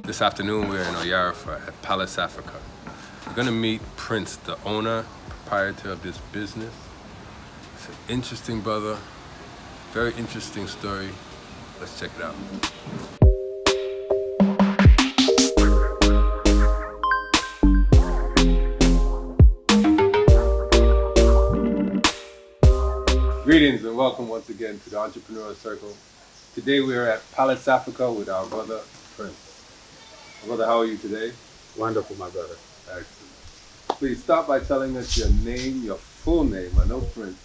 This afternoon we're in Oyarifa at Palace Africa. We're going to meet Prince, the owner, proprietor of this business. It's an interesting brother, very interesting story. Let's check it out. Greetings and welcome once again to the Entrepreneurial Circle. Today we are at Palace Africa with our brother Prince. Brother, how are you today? Wonderful, my brother. Excellent. Please start by telling us your name, your full name. I know Prince,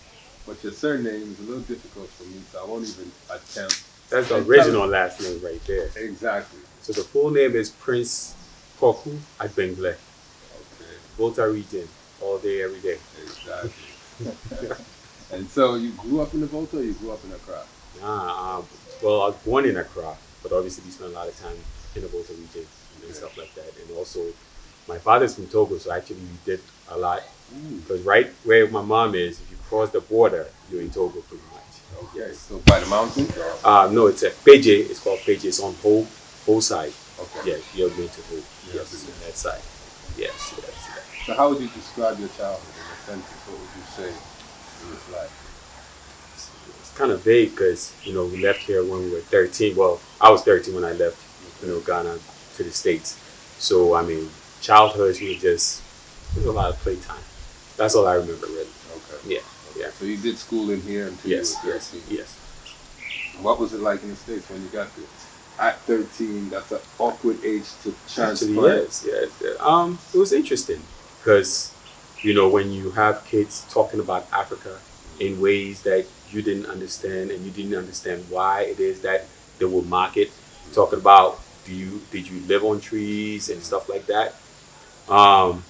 but your surname is a little difficult for me, so I won't even attempt. That's the original last name right there. Exactly. So the full name is Prince Koku Agbengle. Okay. Volta region, all day, every day. Exactly. And so you grew up in the Volta or you grew up in Accra? Well, I was born in Accra, but obviously we spent a lot of time in the Volta region and stuff like that. And also, my father's from Togo, so actually we did a lot. Because right where my mom is, if you cross the border, you're in Togo pretty much. Okay, yes. So by the mountains? No, it's at Peje. It's called Peje. It's on whole side. Okay. Yes, you're going to Ho. Yes, on that side. Yes. So how would you describe your childhood in a sentence? What would you say it was like? It's kind of vague because, we left here when we were 13. Well, I was 13 when I left, Ghana to the States. So, childhood, there's a lot of playtime. That's all I remember, really. Okay. Yeah. So you did school in here until you were 13? Yes. What was it like in the States when you got there? At 13, that's an awkward age to transplant. Actually, yes. It was interesting because, when you have kids talking about Africa in ways that you didn't understand and you didn't understand why it is that they would mock it, talking about did you live on trees and stuff like that. I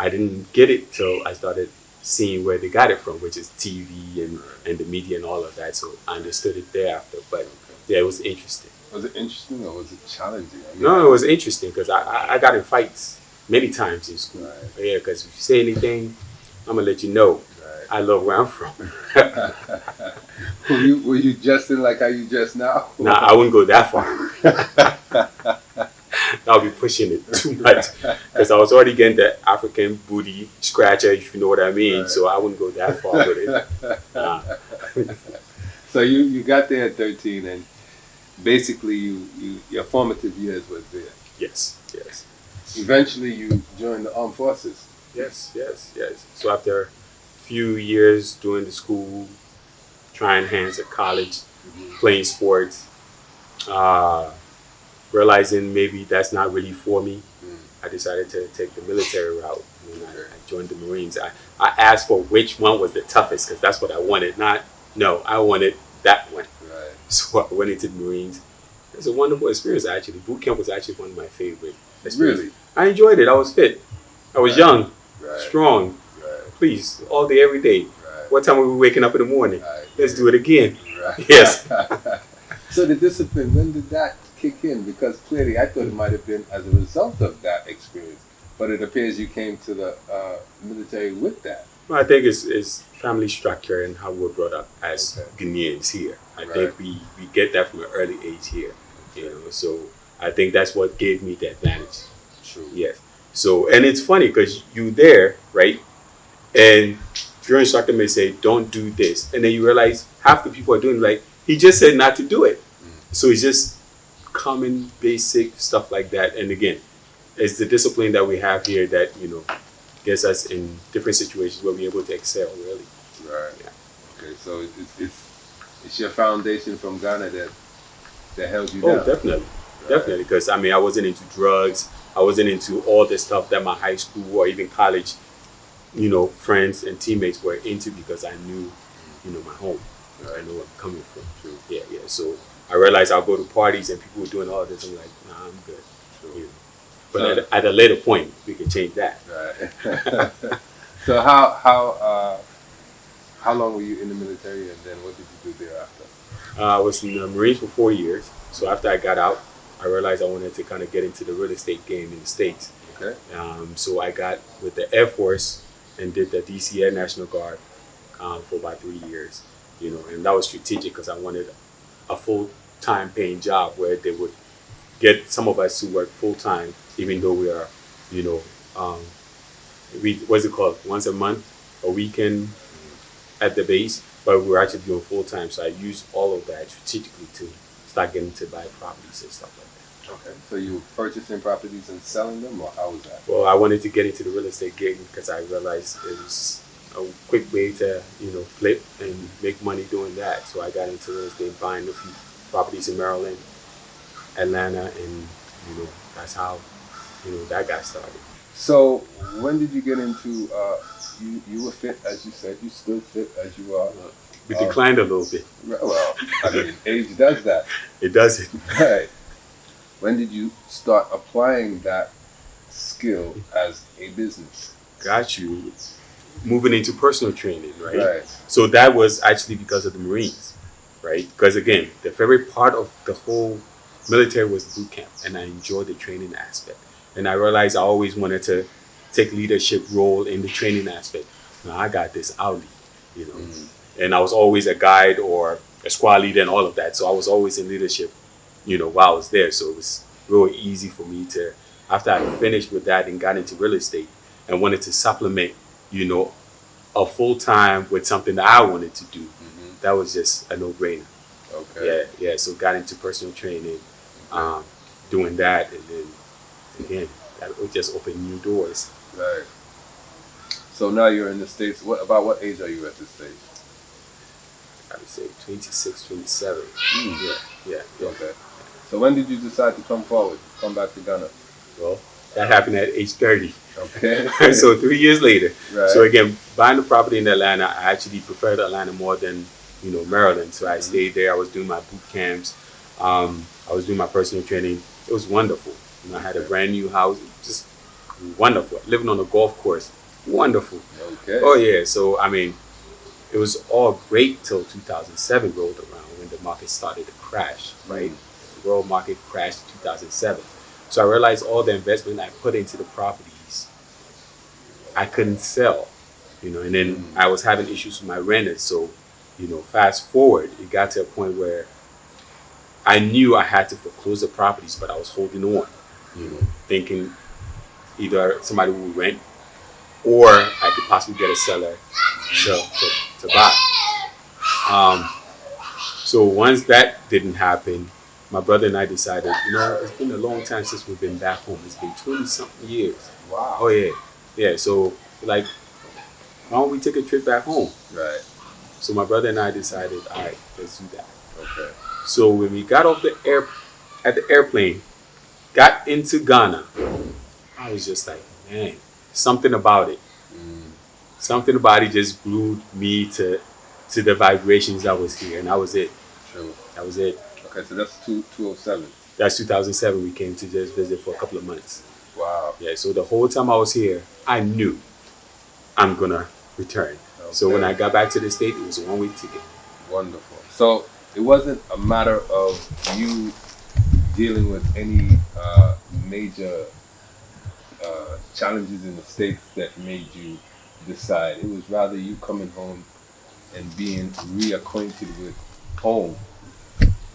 didn't get it till I started seeing where they got it from, which is TV and the media and all of that. So I understood it thereafter. But yeah, it was interesting. Was it interesting or was it challenging? No, it was interesting because I got in fights many times in school. Right. Yeah, because if you say anything, I'm going to let you know. Right. I love where I'm from. Were you jesting like how you jest now? Nah, I wouldn't go that far. I'll be pushing it too much because I was already getting the African booty scratcher, if you know what I mean. Right. So I wouldn't go that far with it. So you got there at 13 and basically your formative years was there. Yes. Eventually you joined the armed forces. Yes. So after a few years doing the school, trying hands at college, playing sports, realizing maybe that's not really for me, I decided to take the military route. I joined the Marines. I asked for which one was the toughest because that's what I wanted. I wanted that one. Right. So I went into the Marines. It was a wonderful experience, actually. Boot camp was actually one of my favorite experiences. Really? I enjoyed it. I was fit. I was young, strong. Right. Please, all day, every day. Right. What time were we waking up in the morning? Right. Let's do it again. Right. Yes. So the discipline, when did that kick in? Because clearly I thought it might have been as a result of that experience, but it appears you came to the military with that. Well, I think it's family structure and how we're brought up as Ghanaians here. I think we get that from an early age here. So I think that's what gave me the advantage. True. Yes. So, and it's funny because you there, right? And your instructor may say, don't do this. And then you realize half the people are doing like, he just said not to do it. So it's just common, basic stuff like that. And again, it's the discipline that we have here that, gets us in different situations where we're able to excel, really. Right. Yeah. Okay, so it's your foundation from Ghana that held you down. Oh, definitely. Right. Definitely, because I wasn't into drugs. I wasn't into all the stuff that my high school or even college, friends and teammates were into because I knew, my home. Right. I know where I'm coming from. True. Yeah. So I realized I'll go to parties and people were doing all this. I'm like, nah, I'm good. True. But at a later point, we can change that. Right. So how long were you in the military and then what did you do thereafter? I was in the Marines for 4 years. So after I got out, I realized I wanted to kind of get into the real estate game in the States. Okay. So I got with the Air Force and did the DC Air National Guard for about 3 years. And that was strategic because I wanted a full-time paying job where they would get some of us to work full time, even though we are, you know, um, we what's it called, once a month, a weekend at the base, but we're actually doing full time. So I use all of that strategically to start getting to buy properties and stuff like that. Okay. So you were purchasing properties and selling them, or how was that? Well, I wanted to get into the real estate game because I realized it was a quick way to, flip and make money doing that. So I got into real estate, buying a few properties in Maryland, Atlanta, and that's how that got started. So when did you get into? You were fit, as you said. You still fit as you are. We declined a little bit. Well, I mean, age does that. It does it. Right. When did you start applying that skill as a business? Got you. Moving into personal training, right? Right. So that was actually because of the Marines, right? Because again, the favorite part of the whole military was boot camp, and I enjoyed the training aspect. And I realized I always wanted to take leadership role in the training aspect. Now I got this out, and I was always a guide or a squad leader and all of that. So I was always in leadership, while I was there. So it was real easy for me to, after I finished with that and got into real estate and wanted to supplement, a full time with something that I wanted to do. That was just a no brainer. Okay. Yeah. So got into personal training, doing that, and then again, that would just open new doors. Right. So now you're in the States. About what age are you at this stage? I would say 26, 27. Yeah. Okay. So when did you decide to come back to Ghana? Well, that happened at age 30. Okay. So 3 years later. Right. So again, buying the property in Atlanta, I actually preferred Atlanta more than, Maryland. So I stayed there. I was doing my boot camps. I was doing my personal training. It was wonderful. I had a brand new house. Just wonderful. Living on a golf course. Wonderful. Okay. Oh yeah. So I mean, it was all great till 2007 rolled around when the market started to crash. Right. The world market crashed in 2007. So I realized all the investment I put into the properties, I couldn't sell, and then I was having issues with my renters. So, fast forward, it got to a point where I knew I had to foreclose the properties, but I was holding on, thinking either somebody would rent or I could possibly get a seller to buy. So once that didn't happen, my brother and I decided, it's been a long time since we've been back home. It's been 20-something years. Wow. Oh, yeah. Yeah, so, why don't we take a trip back home? Right. So my brother and I decided, all right, let's do that. Okay. So when we got off the airplane, got into Ghana, I was just like, man, something about it. Something about it just glued me to the vibrations that was here, and that was it. True. That was it. Okay, so that's 2007. That's 2007. We came to just visit for a couple of months. Wow. Yeah, so the whole time I was here, I knew I'm going to return. Okay. So when I got back to the state, it was a one-way ticket. Wonderful. So it wasn't a matter of you dealing with any major challenges in the States that made you decide. It was rather you coming home and being reacquainted with home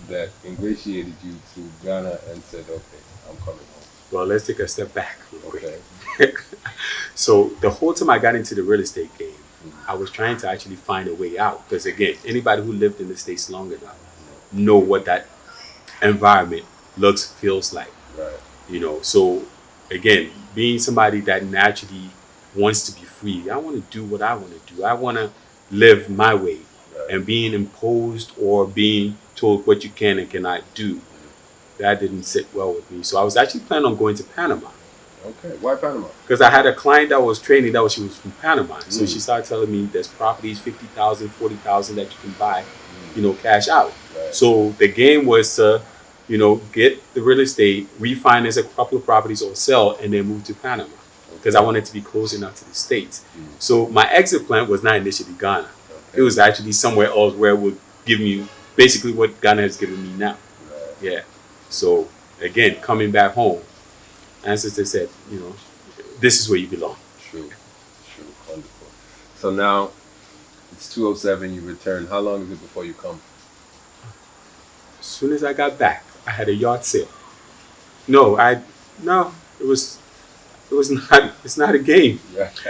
that ingratiated you to Ghana and said, okay, I'm coming home. Well, let's take a step back real quick. Okay. So the whole time I got into the real estate game, I was trying to actually find a way out. Because again, anybody who lived in the States long enough know what that environment feels like. Right. So again, being somebody that naturally wants to be free, I want to do what I want to do. I want to live my way. Right. And being imposed or being told what you can and cannot do, that didn't sit well with me. So I was actually planning on going to Panama. Okay, why Panama? Because I had a client that was training, she was from Panama. So she started telling me there's properties, 50,000, 40,000 that you can buy, cash out. Right. So the game was to, get the real estate, refinance a couple of properties or sell, and then move to Panama. Because I wanted to be close enough to the States. So my exit plan was not initially Ghana. Okay. It was actually somewhere else where it would give me basically what Ghana has given me now. Right. Yeah. So again, coming back home, ancestors said, this is where you belong. True. Wonderful. So now it's 2007, you return. How long is it before you come? As soon as I got back, I had a yard sale. No, no. It was not. It's not a game.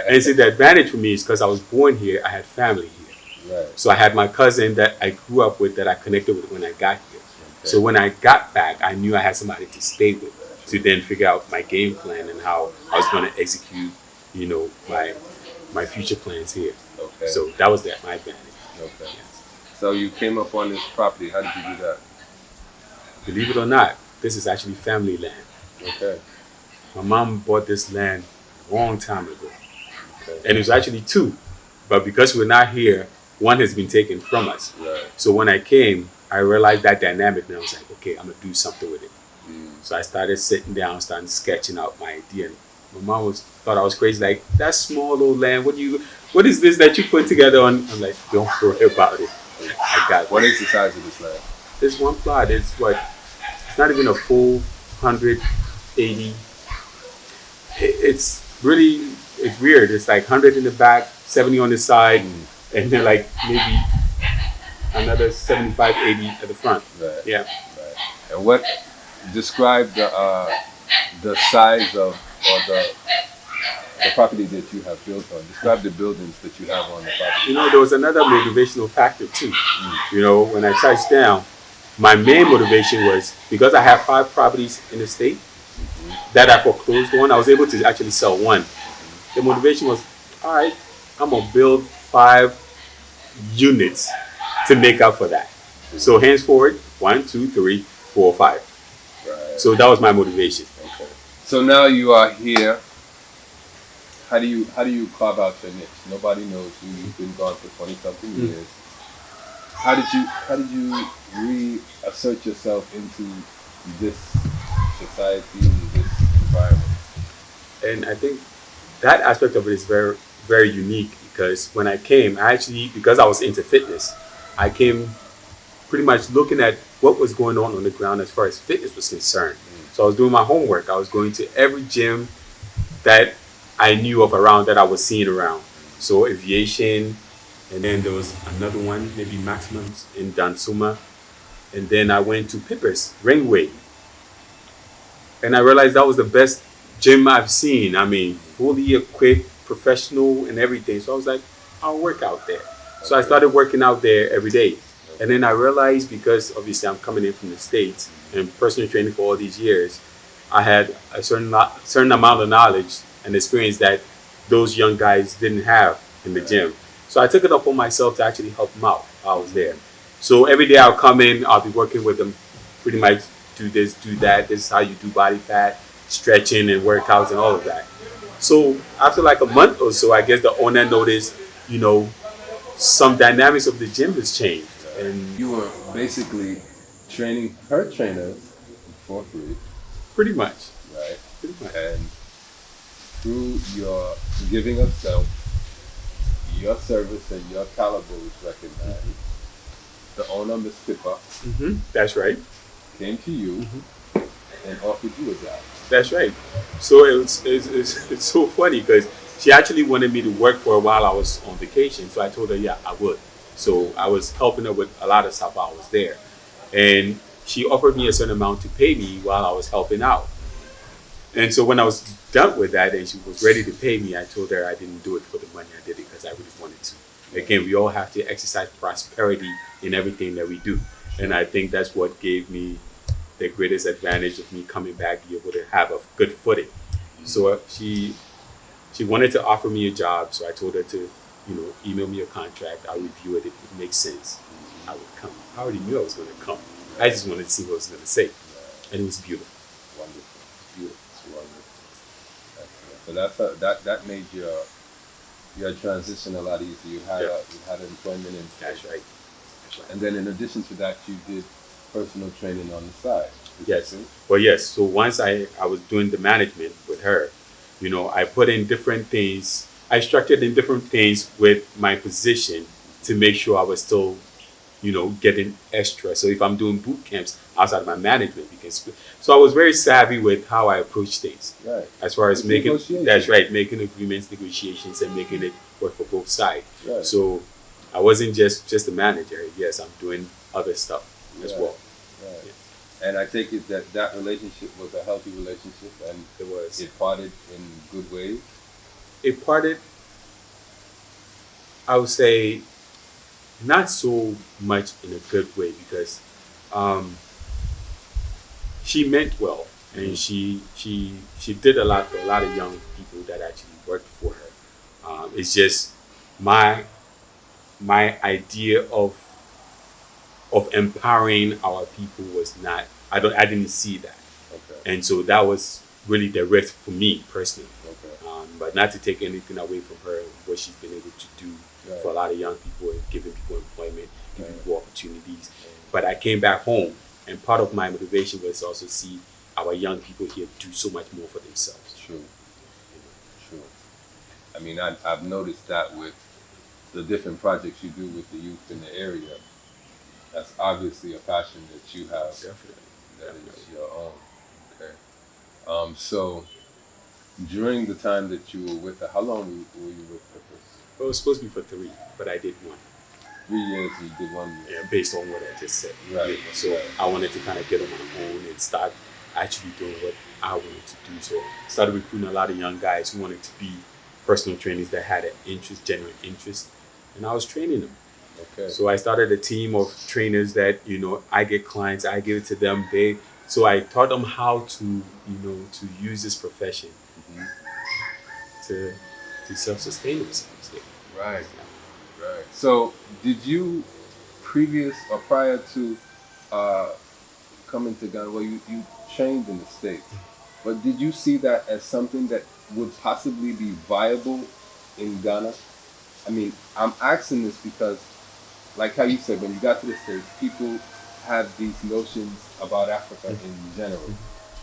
And see, the advantage for me is because I was born here. I had family here, Right. so I had my cousin that I grew up with that I connected with when I got here. Okay. So when I got back, I knew I had somebody to stay with to then figure out my game plan and how I was going to execute, my future plans here. Okay. So that was my advantage. Okay. Yes. So you came up on this property. How did you do that? Believe it or not, this is actually family land. Okay. My mom bought this land a long time ago, Okay. and it was actually two, but because we're not here, one has been taken from us. Right. So when I came, I realized that dynamic, and I was like, okay, I'm gonna do something with it. So I started sitting down, starting sketching out my idea. And my mom thought I was crazy, like, that small little land. What is this that you put together on? I'm like, don't worry about it. I got it. What is the size of this land? This one plot is what? It's not even a full 180. It's really, it's weird. It's like 100 in the back, 70 on the side, and then like maybe another 75, 80 at the front. Right. Yeah. Right. And what describe the size of or the property that you have built on? Describe the buildings that you have on the property. There was another motivational factor too. When I touched down, my main motivation was because I have 5 properties in the state that I foreclosed on. I was able to actually sell one. The motivation was, all right, I'm gonna build 5 units to make up for that. So henceforward, 1, 2, 3, 4, 5. Right. So that was my motivation. Okay. So now you are here. How do you carve out your niche? Nobody knows you. You've been gone for 20-something years. How did you reassert yourself into this society, this environment? And I think that aspect of it is very, very unique because when I came, because I was into fitness, I came pretty much looking at what was going on the ground as far as fitness was concerned. So I was doing my homework. I was going to every gym that I knew of around, that I was seeing around. So aviation, and then there was another one, maybe Maximums in Dansuma. And then I went to Pippers, Ringway. And I realized that was the best gym I've seen. I mean, fully equipped, professional and everything. So I was like, I'll work out there. So I started working out there every day. And then I realized, because obviously I'm coming in from the States and personal training for all these years, I had a certain amount of knowledge and experience that those young guys didn't have in the gym. So I took it upon myself to actually help them out while I was there. So every day I'll come in, I'll be working with them, pretty much do this, do that. This is how you do body fat, stretching and workouts and all of that. So after like a month or so, I guess the owner noticed, some dynamics of the gym has changed. And You were basically training her trainers for free, pretty much, right? pretty much. And through your giving of self, your service and your caliber was recognized. The owner, Miss Pippa, That's right. came to you and offered you a job. That's right. So it's so funny because she actually wanted me to work for her while I was on vacation. So I told her, yeah, I would. So I was helping her with a lot of stuff while I was there. And she offered me a certain amount to pay me while I was helping out. And so when I was done with that and she was ready to pay me, I told her I didn't do it for the money. I did it because I really wanted to. Again, we all have to exercise prosperity in everything that we do. And I think that's what gave me the greatest advantage of me coming back, be able to have a good footing. So she wanted to offer me a job. So I told her to, email me a contract. I'll review it. If it makes sense, I would come. I already knew I was going to come. I just wanted to see what I was going to say. And it was beautiful. Wonderful, beautiful, wonderful. So that made your transition a lot easier. You had employment in place. That's right. And then in addition to that, you did personal training on the side. Yes. Well, yes. So once I was doing the management with her, I put in different things. I structured in different things with my position to make sure I was still, getting extra. So if I'm doing boot camps outside of my management, so I was very savvy with how I approach things. Right. As far as making agreements, negotiations, and making it work for both sides. Right. So I wasn't just a manager. Yes, I'm doing other stuff as well. Right. Yeah. And I take it that that relationship was a healthy relationship, and It was. it parted in good ways. It parted, I would say, not so much in a good way because um, she meant well, and she did a lot for a lot of young people that actually worked for her. It's just my my idea of empowering our people was not. I didn't see that, Okay. and so that was really the risk for me personally. Okay. But not to take anything away from her, what she's been able to do Right. for a lot of young people and giving people employment, giving Right. people opportunities. But I came back home, and part of my motivation was to also see our young people here do so much more for themselves. True. True. I mean, I've noticed that with the different projects you do with the youth in the area. That's obviously a passion that you have. Definitely. That is Definitely. your own. Okay. So during the time that you were with her, how long were you with her? Well, it was supposed to be for 3, but I did 1. 3 years. You did 1 year. Yeah, based on what I just said. Right. You know, so Right. I wanted to kind of get on my own and start actually doing what I wanted to do. So I started recruiting a lot of young guys who wanted to be personal trainers that had an interest, genuine interest, and I was training them. Okay. So I started a team of trainers that I get clients, I give it to them. So I taught them how to use this profession Mhm. to self-sustain themselves. Yeah. Right. Right. So did you previous or prior to uh, coming to Ghana, well, you trained in the States, but did you see that as something that would possibly be viable in Ghana? I mean, I'm asking this because, like how you said, when you got to the States, people have these notions about Africa in general.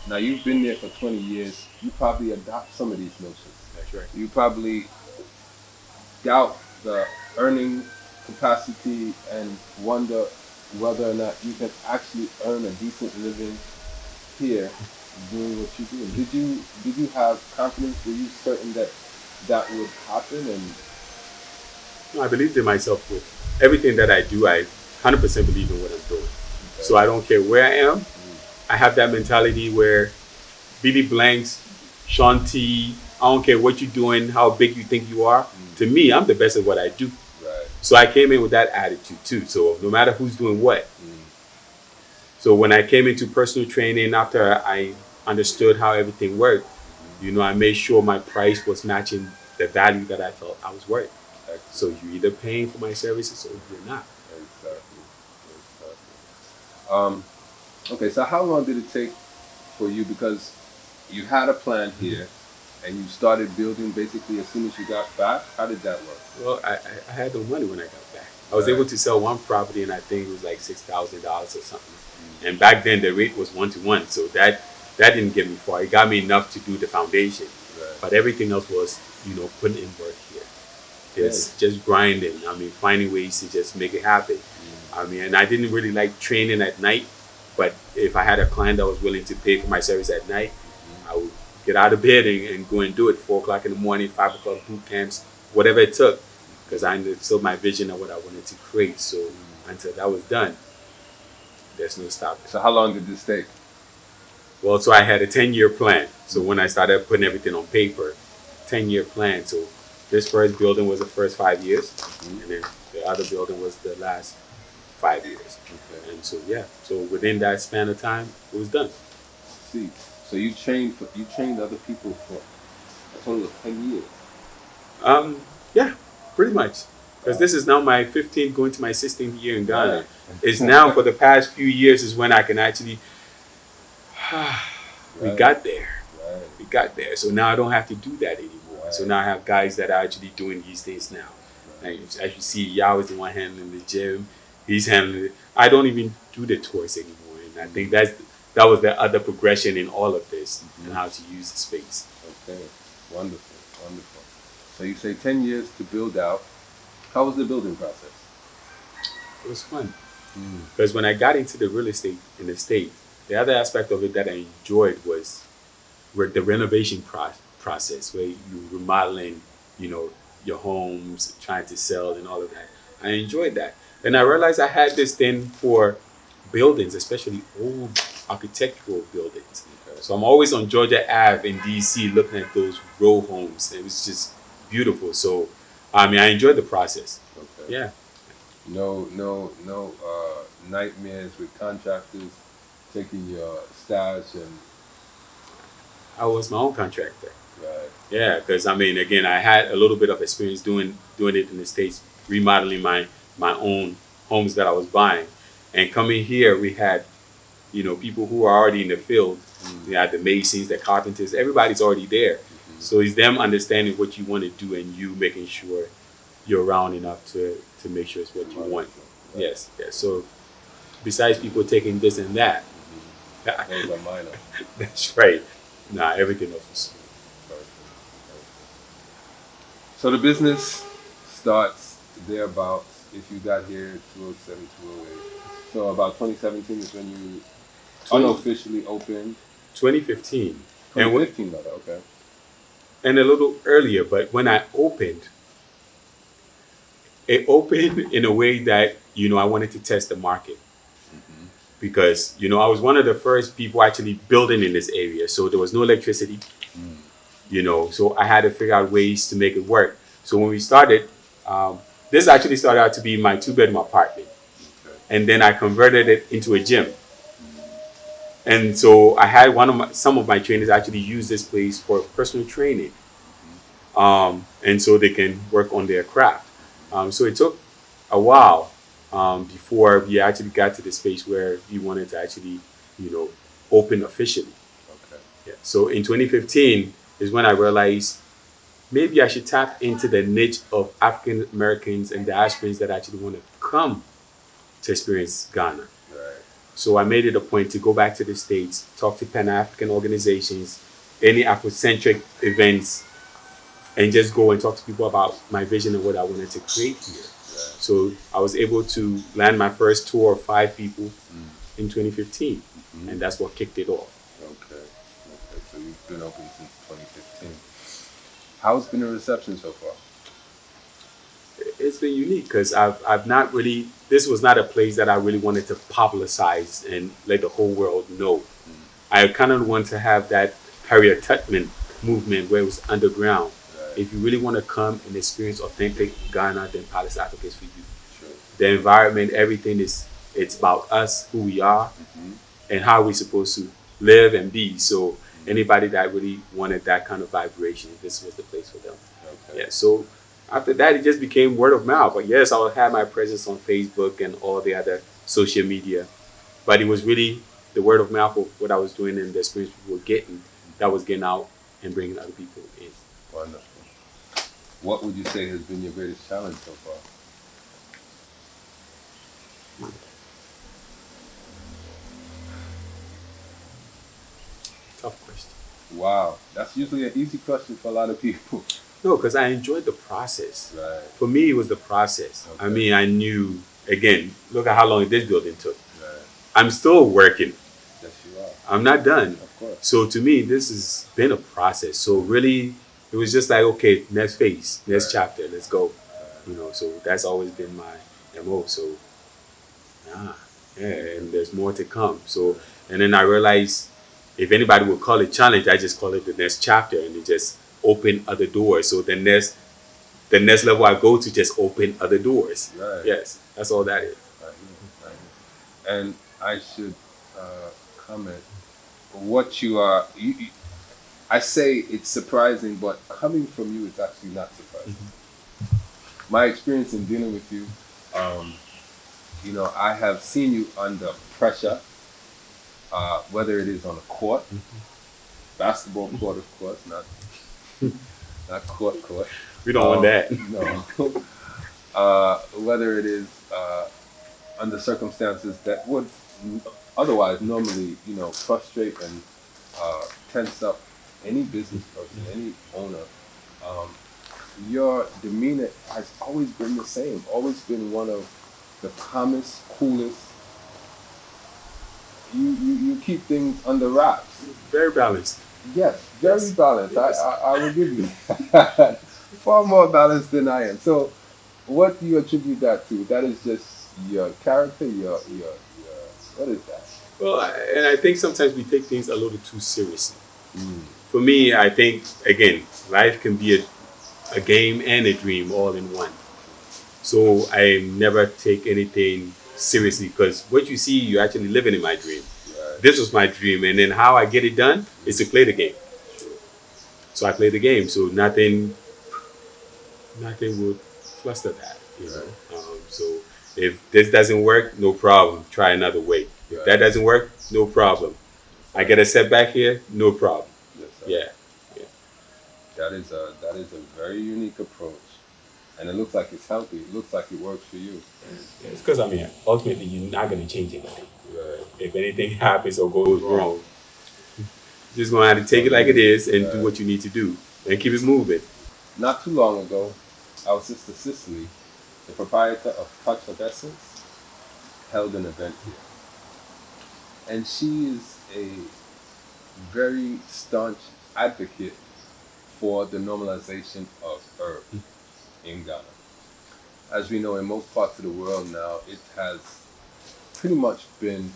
Now, you've been there for 20 years. You probably adopt some of these notions. That's right. You probably doubt the earning capacity and wonder whether or not you can actually earn a decent living here doing what you do. Did you have confidence? Were you certain that that would happen? And No, I believed in myself with everything that I do. I 100% believe in what I'm doing. So I don't care where I am. I have that mentality where Billy Blanks, Sean T, I don't care what you're doing, how big you think you are. To me, I'm the best at what I do. right. So I came in with that attitude too. So no matter who's doing what. So when I came into personal training, after I understood how everything worked, I made sure my price was matching the value that I felt I was worth. So you're either paying for my services or you're not. Exactly. Exactly. Okay, so how long did it take for you? Because you had a plan here, and you started building basically as soon as you got back. How did that work? Well, I had no money when I got back. I was Right. able to sell one property, and I think it was like $6,000 or something. And back then the rate was 1-to-1, so that didn't get me far. It got me enough to do the foundation, Right. but everything else was putting in work here. Just grinding. I mean, finding ways to just make it happen. I mean, and I didn't really like training at night, but if I had a client that was willing to pay for my service at night, I would get out of bed and go and do it. 4 o'clock in the morning, 5 o'clock boot camps, whatever it took, because I understood my vision of what I wanted to create. So until that was done, there's no stopping. So how long did this take? Well, so I had a 10-year plan. So when I started putting everything on paper, 10-year plan. So this first building was the first 5 years, and then the other building was the last 5 years. Okay. And so so within that span of time, it was done. See, so you trained other people for a total of 10 years. Yeah, pretty much. Because this is now my 15th, going to my 16th year in Ghana. Right. It's now for the past few years is when I can actually. We Right. got there. Right. We got there. So now I don't have to do that anymore. Right. So now I have guys that are actually doing these things now. Like, as you see, Yao is the one handling the gym. He's handling it. I don't even do the tours anymore. And I think that was the other progression in all of this and how to use the space. Okay. Wonderful. Wonderful. So you say 10 years to build out. How was the building process? It was fun. Because when I got into the real estate in the States, the other aspect of it that I enjoyed was the renovation process, where you remodeling, your homes, trying to sell and all of that. I enjoyed that. And I realized I had this thing for buildings, especially old architectural buildings. Okay. So I'm always on Georgia Ave in DC looking at those row homes. It was just beautiful. So I mean, I enjoyed the process. Okay. Yeah. No nightmares with contractors taking your stash and I was my own contractor. right. Yeah, because I mean, again, I had a little bit of experience doing it in the States, remodeling my own homes that I was buying, and coming here, we had people who are already in the field. We had the masons, the carpenters. Everybody's already there, so it's them understanding what you want to do and you making sure you're around enough to make sure it's what you want. Right. Yes, yes. So besides people taking this and that, Those are minor. that's right. Nah, everything else was Perfect. So the business starts thereabouts. If you got here 207, 208. So about 2017 is when you 20 unofficially opened. 2015. 2015, rather, okay. And a little earlier, but when I opened, it opened in a way that I wanted to test the market because I was one of the first people actually building in this area, so there was no electricity. So I had to figure out ways to make it work. So when we started, this actually started out to be my 2-bedroom apartment, Okay. and then I converted it into a gym. And so I had some of my trainers actually use this place for personal training, and so they can work on their craft. So it took a while before we actually got to the space where we wanted to actually, open officially. Okay. Yeah. So in 2015 is when I realized maybe I should tap into the niche of African Americans and diasporans that actually want to come to experience Ghana. Right. So I made it a point to go back to the States, talk to Pan-African organizations, any Afrocentric events, and just go and talk to people about my vision and what I wanted to create here. Right. So I was able to land my first tour of 5 people in 2015, and that's what kicked it off. Okay. Okay. So you've been open since 2015. How's been the reception so far? It's been unique because I've not really, this was not a place that I really wanted to publicize and let the whole world know. I kind of want to have that Harriet Tubman movement where it was underground. Right. If you really want to come and experience authentic Ghana, then Palace Africa is for you. Sure. The environment, everything it's about us, who we are, and how we're supposed to live and be. So anybody that really wanted that kind of vibration, this was the place for them. Okay. Yeah. So after that, it just became word of mouth. But yes, I would have my presence on Facebook and all the other social media, but it was really the word of mouth of what I was doing and the experience people were getting that was getting out and bringing other people in. Wonderful. What would you say has been your greatest challenge so far? Tough question. Wow, that's usually an easy question for a lot of people. No, because I enjoyed the process. Right. For me, it was the process. Okay. I mean, I knew, again, look at how long this building took. Right. I'm still working. Yes, you are. I'm not done. Of course. So to me, this has been a process. So really, it was just like, okay, next phase, next chapter, let's go. So that's always been my MO. So, yeah, and there's more to come. So, and then I realized if anybody would call it challenge, I just call it the next chapter, and it just open other doors. So the next level I go to just open other doors. Right. Yes, that's all that is. Right. And I should comment what you are. I say it's surprising, but coming from you, it's actually not surprising. My experience in dealing with you, I have seen you under pressure, whether it is on a court, basketball court, of course, not court. We don't want that. No. Whether it is under circumstances that would otherwise normally, frustrate and tense up any business person, any owner. Your demeanor has always been the same, always been one of the calmest, coolest. You keep things under wraps. Very balanced. Yes, very balanced. Yes. I will give you that. Far more balanced than I am. So, what do you attribute that to? That is just your character, your What is that? Well, and I think sometimes we take things a little too seriously. Mm. For me, I think, again, life can be a game and a dream all in one. So I never take anything seriously because what you see, you're actually living in my dream. Right. This was my dream, and then how I get it done is to play the game. So I play the game, so nothing would fluster that, you know. So if this doesn't work, no problem. Try another way. If that doesn't work, no problem. I get a setback here, no problem. Yes, sir. Yeah, yeah. That is a very unique approach, and it looks like it's healthy. It looks like it works for you. It's because I mean, ultimately, you're not going to change anything. Right. If anything happens or goes wrong, you're just going to have to take it like it is and do what you need to do and keep it moving. Not too long ago, our sister Cicely, the proprietor of Touch of Essence, held an event here. And she is a very staunch advocate for the normalization of herb in Ghana. As we know, in most parts of the world now, it has pretty much been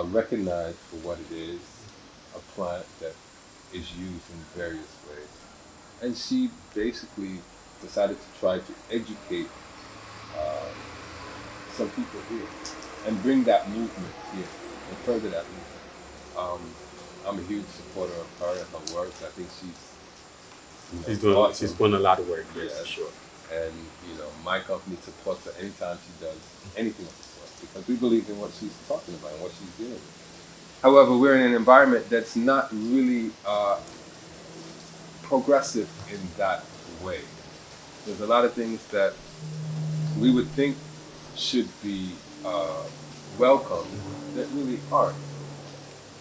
recognized for what it is, a plant that is used in various ways. And she basically decided to try to educate some people here and bring that movement here and further that movement. I'm a huge supporter of her and her work. I think she's awesome. She's doing a lot of work. Yes, for sure. And my company supports her anytime she does anything of the sort because we believe in what she's talking about and what she's dealing with. However, we're in an environment that's not really progressive in that way. There's a lot of things that we would think should be welcome that really aren't.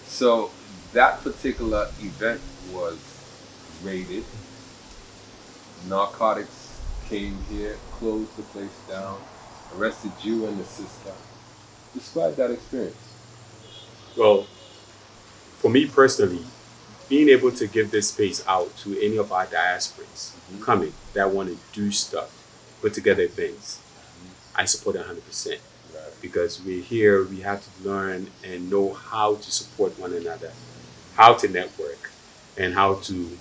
So that particular event was raided. Narcotics came here, closed the place down, arrested you and the sister. Describe that experience. Well, for me personally, being able to give this space out to any of our diasporans coming that want to do stuff, put together events, I support it 100%. Because we're here, we have to learn and know how to support one another, how to network, and how to,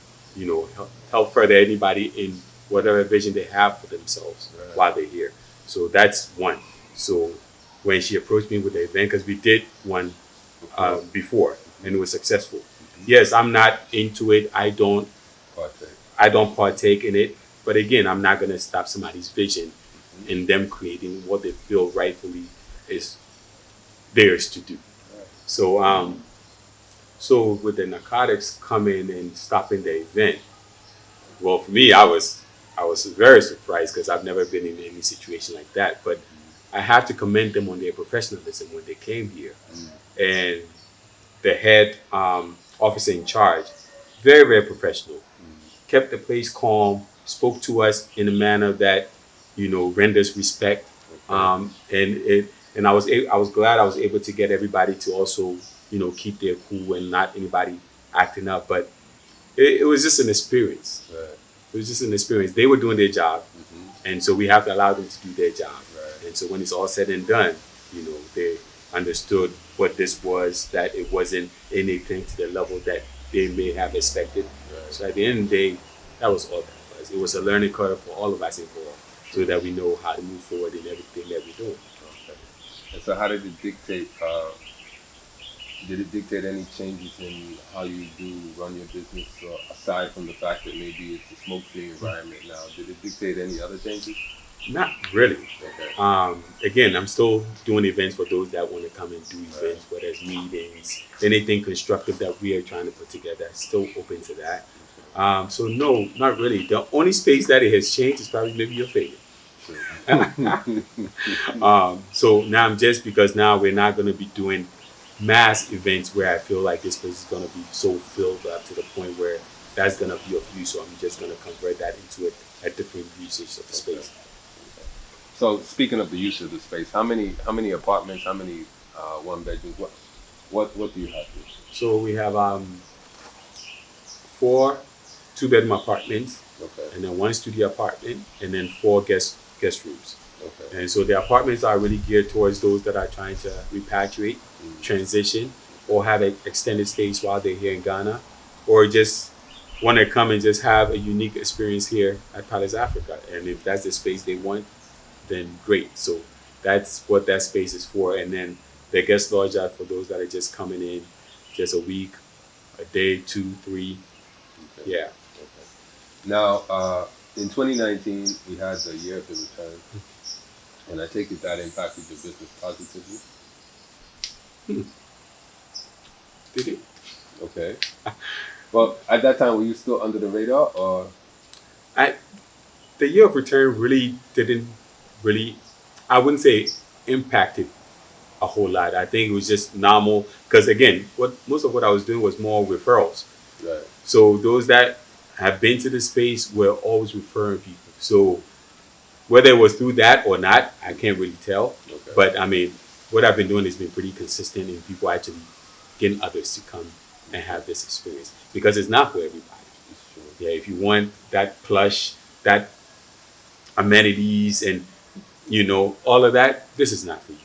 help further anybody in whatever vision they have for themselves while they're here. So that's one. So when she approached me with the event, because we did one before and it was successful. Yes, I'm not into it. I don't partake in it. But again, I'm not going to stop somebody's vision in them creating what they feel rightfully is theirs to do. So so with the narcotics coming and stopping the event, well, for me, I was very surprised because I've never been in any situation like that. But I have to commend them on their professionalism when they came here. And the head officer in charge, very, very professional, kept the place calm, spoke to us in a manner that, renders respect. And I was glad I was able to get everybody to also, keep their cool and not anybody acting up. But it was just an experience. It was just an experience. They were doing their job, and so we have to allow them to do their job. And so when it's all said and done, they understood what this was, that it wasn't anything to the level that they may have expected. So at the end of the day, that was all that was. It was a learning curve for all of us involved, so that we know how to move forward in everything that we're doing. And so how did it dictate, any changes in how you do run your business, aside from the fact that maybe it's a smoke-free environment now? Did it dictate any other changes? Not really. Okay. Again, I'm still doing events for those that want to come and do events, whether it's meetings, anything constructive that we are trying to put together, still open to that. So no, not really. The only space that it has changed is probably maybe your favorite. So now because now we're not going to be doing mass events where I feel like this place is going to be so filled up to the point where that's going to be of use. So I'm just going to convert that into a different usage of the space. So speaking of the use of the space, how many apartments, how many one bedrooms, what do you have here? So we have 4 2-bedroom apartments, Okay. and then 1 studio apartment, and then 4 guest rooms. Okay. And so the apartments are really geared towards those that are trying to repatriate, transition, or have an extended stays while they're here in Ghana, or just want to come and just have a unique experience here at Palace Africa. And if that's the space they want, then great. So that's what that space is for. And then the guest lodge are for those that are just coming in just a week, a day, 2, 3. Okay. Yeah. Okay. Now, in 2019, we had the year of the return, and I take it that impacted your business positively. Did it? Okay. Well, at that time, were you still under the radar, or? I The year of return really didn't really, I wouldn't say impacted a whole lot. I think it was just normal because again, what most of what I was doing was more referrals. Right. So those that have been to the space were always referring people. So whether it was through that or not, I can't really tell. Okay. But I mean, what I've been doing has been pretty consistent in people actually getting others to come and have this experience because it's not for everybody. It's true. Yeah, if you want that plush, that amenities and all of that, this is not for you.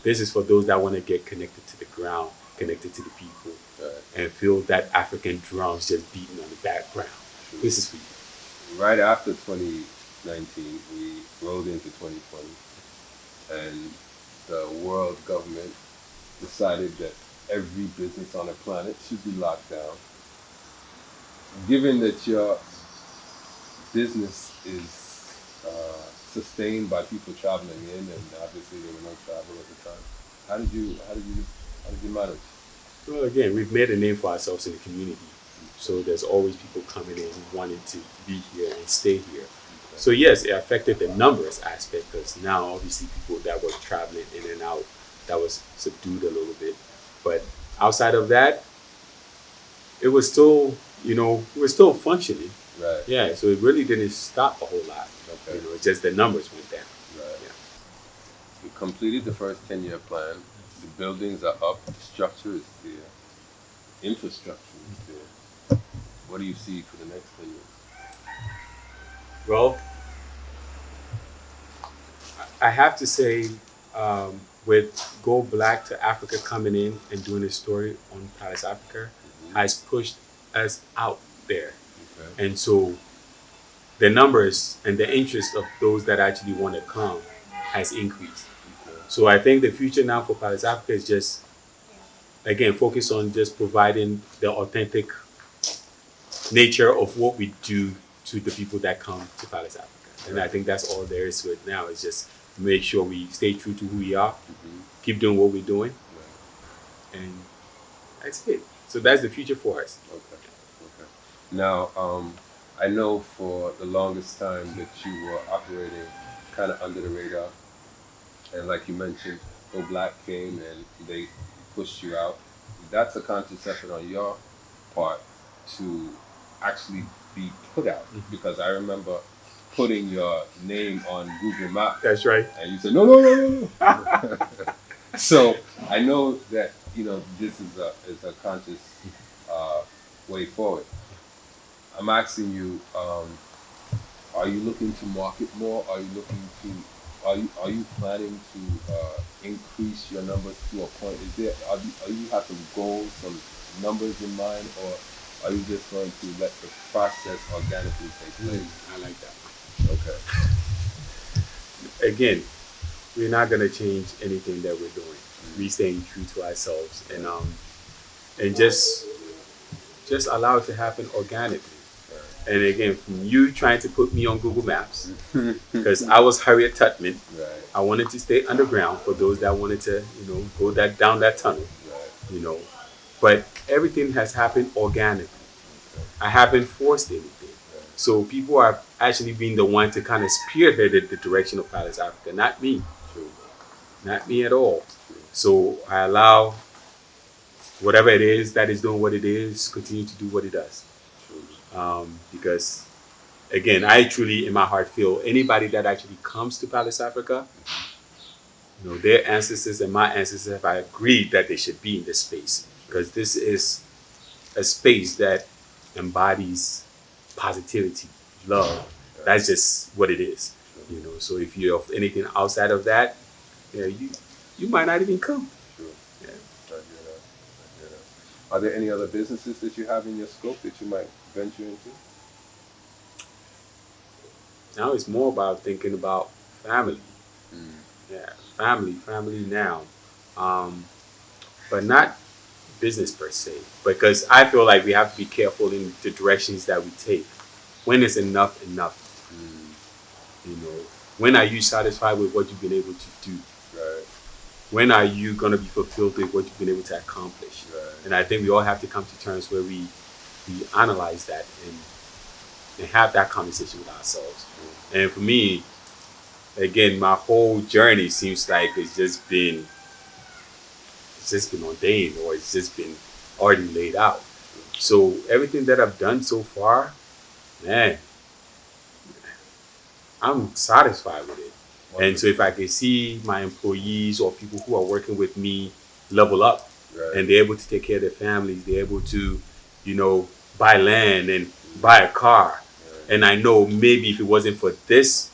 This is for those that want to get connected to the ground, connected to the people, Right. and feel that African drums just beating on the background. True. This is for you. Right after 2019, we rolled into 2020, and the world government decided that every business on the planet should be locked down. Given that your business is sustained by people traveling in, and obviously there were no travel at the time, how did you manage? Well, again, we've made a name for ourselves in the community. So there's always people coming in wanting to be here and stay here. So yes, it affected the numbers aspect because now obviously people that were traveling in and out, that was subdued a little bit. But outside of that, it was still, it was still functioning. Right. Yeah, so it really didn't stop a whole lot. Okay. It's just the numbers went down. Right. Yeah. We completed the first 10-year plan. The buildings are up. The structure is there. Infrastructure is there. What do you see for the next 10 years? Well, I have to say, with Go Black to Africa coming in and doing a story on Palace Africa, has pushed us out there. Okay. And so the numbers and the interest of those that actually want to come has increased. Okay. So I think the future now for Palace Africa is just, again, focus on just providing the authentic nature of what we do to the people that come to Palace Africa. And I think that's all there is to it now, is just make sure we stay true to who we are, keep doing what we're doing, and that's it. So that's the future for us. Okay. Okay. Now, I know for the longest time that you were operating kind of under the radar, and like you mentioned, Go Black came and they pushed you out. That's a conscious effort on your part to actually be put out, because I remember putting your name on Google Maps. That's right. And you said, no, no, no, no, no. So I know that, this is a conscious way forward. I'm asking you, are you looking to market more? Are you planning to increase your numbers to a point? Are you have some goals, some numbers in mind, or are you just going to let the process organically take place? I like that. Okay. Again, we're not going to change anything that we're doing. We staying true to ourselves and just allow it to happen organically. And again, from you trying to put me on Google Maps, because I was Harriet Tubman. Right. I wanted to stay underground for those that wanted to, go down that tunnel. Right. But everything has happened organically. I haven't forced anything. So people are actually being the one to kind of spearhead the direction of Palace Africa, not me. True. Not me at all. So I allow whatever it is that is doing what it is, continue to do what it does. Because, again, I truly, in my heart, feel anybody that actually comes to Palace Africa, their ancestors and my ancestors have agreed that they should be in this space, because this is a space that embodies positivity, love. That's just what it is. You know, so if you're of anything outside of that, yeah, you might not even come. Sure. Yeah. I hear that. I hear that. Are there any other businesses that you have in your scope that you might venture into? Now it's more about thinking about family. Mm. Yeah, family now. Um, but not business per se, because I feel like we have to be careful in the directions that we take. When is enough enough? Mm. You know, when are you satisfied with what you've been able to do? Right. When are you going to be fulfilled with what you've been able to accomplish? Right. And I think we all have to come to terms where we analyze that and have that conversation with ourselves. And for me, again, my whole journey seems like it's just been ordained, or it's just been already laid out. So everything that I've done so far, man, I'm satisfied with it. And so if I can see my employees or people who are working with me level up, Right. and they're able to take care of their families, they're able to, you know, buy land and buy a car. Right. And I know maybe if it wasn't for this,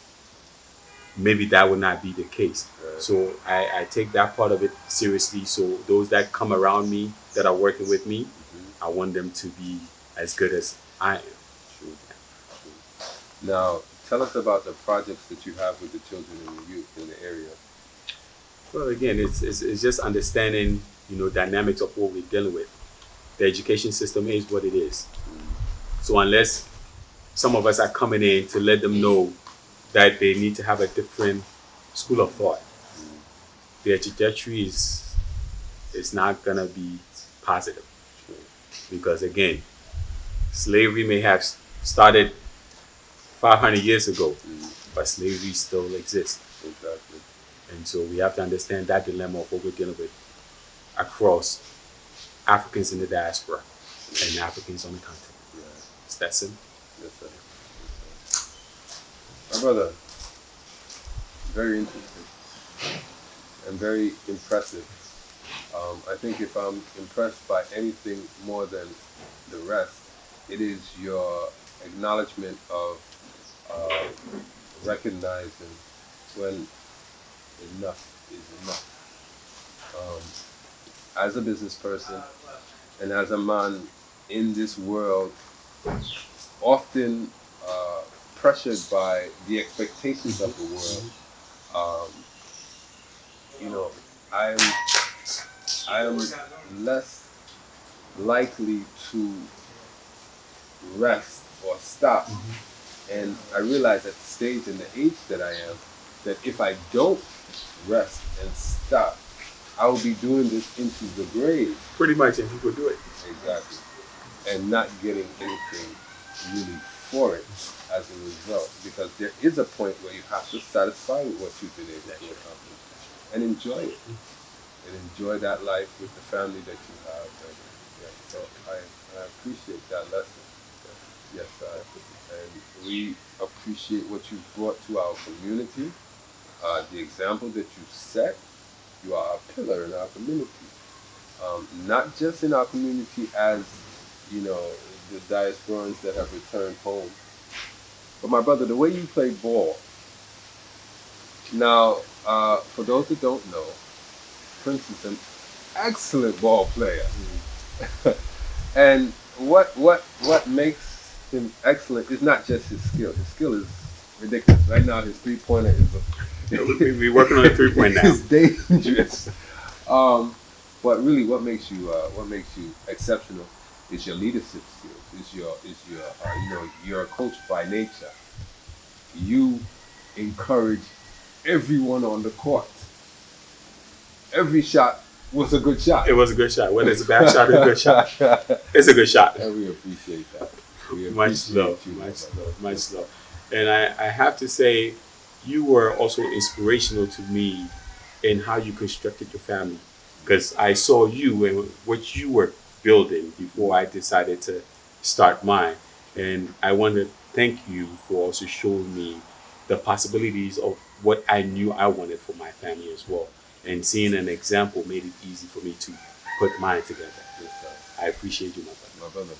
maybe that would not be the case. Right. So I take that part of it seriously. So those that come around me that are working with me, I want them to be as good as I am. True. True. Now, tell us about the projects that you have with the children and the youth in the area. Well, again, it's just understanding, you know, dynamics of what we're dealing with. The education system is what it is. So unless some of us are coming in to let them know that they need to have a different school of thought, their trajectory is not gonna be positive. Because again, slavery may have started 500 years ago, but slavery still exists. Exactly. And so we have to understand that dilemma of what we're dealing with across Africans in the diaspora and Africans on the continent. Yeah. It's that simple. Yes, sir. Yes, sir. My brother, very interesting and very impressive. I think if I'm impressed by anything more than the rest, it is your acknowledgement of recognizing when enough is enough. As a business person and as a man in this world, often pressured by the expectations of the world, you know, I'm less likely to rest or stop. And I realize at the stage and the age that I am, that if I don't rest and stop, I will be doing this into the grave. Pretty much, and people do it. Exactly. And not getting anything really for it as a result. Because there is a point where you have to satisfy with what you've been able to accomplish and enjoy it. And enjoy that life with the family that you have. And, yeah, so I appreciate that lesson. Yes, and we appreciate what you brought to our community, the example that you set. You are a pillar in our community, not just in our community as, you know, the diasporans that have returned home, but my brother, the way you play ball. Now, for those that don't know, Prince is an excellent ball player, and what makes him excellent is not just his skill. His skill is ridiculous. Right now, his 3-pointer is We're working on a 3-point now. It's dangerous. But really, what makes you exceptional is your leadership skills. Is your you know, you're a coach by nature. You encourage everyone on the court. Every shot was a good shot. It was a good shot. Whether it's a bad shot or a good shot, it's a good shot. And we appreciate that. We Much love, much love. And I have to say, you were also inspirational to me in how you constructed your family, because I saw you and what you were building before I decided to start mine. And I want to thank you for also showing me the possibilities of what I knew I wanted for my family as well. And seeing an example made it easy for me to put mine together. Yes, sir. I appreciate you, my brother. My brother.